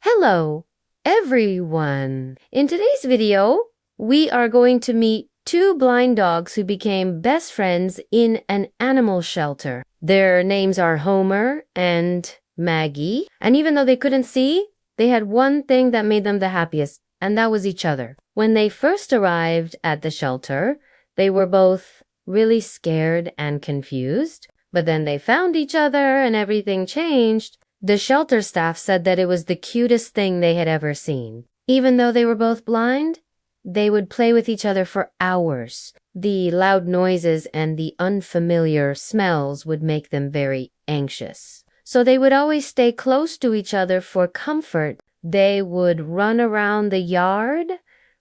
Hello, everyone. In today's video, we are going to meet two blind dogs who became best friends in an animal shelter. Their names are Homer and Maggie, and even though they couldn't see, they had one thing that made them the happiest, and that was each other. When they first arrived at the shelter, they were both really scared and confused, but then they found each other and everything changed. The shelter staff said that it was the cutest thing they had ever seen. Even though they were both blind, they would play with each other for hours. The loud noises and the unfamiliar smells would make them very anxious. So they would always stay close to each other for comfort. They would run around the yard,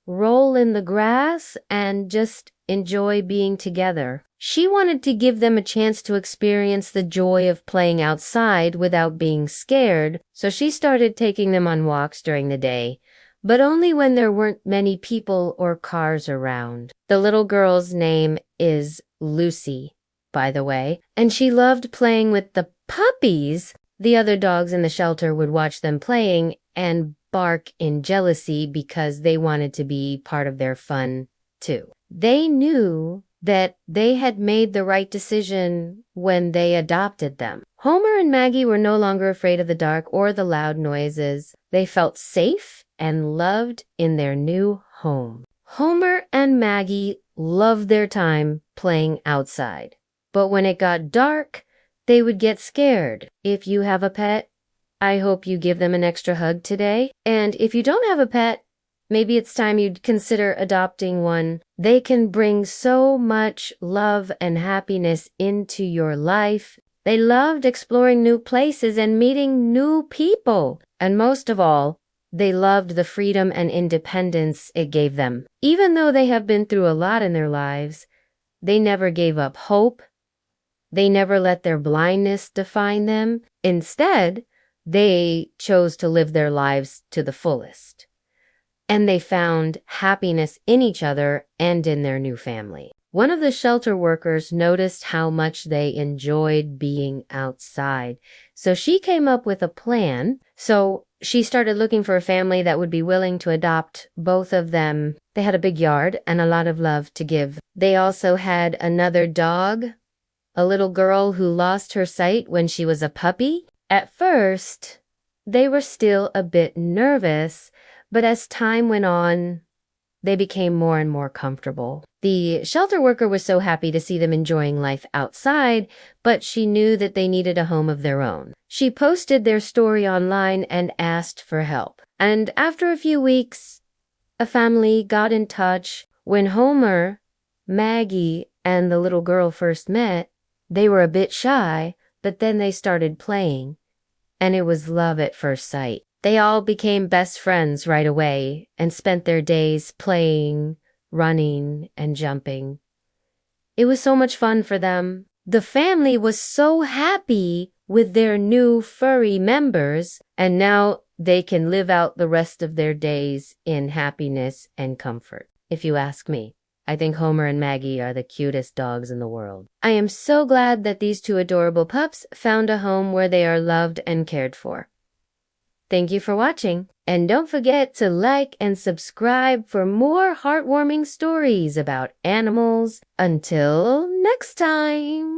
roll in the grass, and just enjoy being together. She wanted to give them a chance to experience the joy of playing outside without being scared, so she started taking them on walks during the day, but only when there weren't many people or cars around. The little girl's name is Lucy, by the way, and she loved playing with the puppies. The other dogs in the shelter would watch them playing and bark in jealousy because they wanted to be part of their fun too. They knew that they had made the right decision when they adopted them. Homer and Maggie were no longer afraid of the dark or the loud noises. They felt safe and loved in their new home. Homer and Maggie loved their time playing outside. But when it got dark, they would get scared. If you have a pet, I hope you give them an extra hug today. And if you don't have a pet, maybe it's time you'd consider adopting one. They can bring so much love and happiness into your life. They loved exploring new places and meeting new people. And most of all, they loved the freedom and independence it gave them. Even though they have been through a lot in their lives, they never gave up hope. They never let their blindness define them. Instead, they chose to live their lives to the fullest. And they found happiness in each other and in their new family. One of the shelter workers noticed how much they enjoyed being outside. So she came up with a plan. So she started looking for a family that would be willing to adopt both of them. They had a big yard and a lot of love to give. They also had another dog, a little girl who lost her sight when she was a puppy. At first, they were still a bit nervous, but as time went on, they became more and more comfortable. The shelter worker was so happy to see them enjoying life outside, but she knew that they needed a home of their own. She posted their story online and asked for help. And after a few weeks, a family got in touch. When Homer, Maggie, and the little girl first met, they were a bit shy, but then they started playing, and it was love at first sight. They all became best friends right away and spent their days playing, running, and jumping. It was so much fun for them. The family was so happy with their new furry members, and now they can live out the rest of their days in happiness and comfort. If you ask me, I think Homer and Maggie are the cutest dogs in the world. I am so glad that these two adorable pups found a home where they are loved and cared for. Thank you for watching, and don't forget to like and subscribe for more heartwarming stories about animals. Until next time!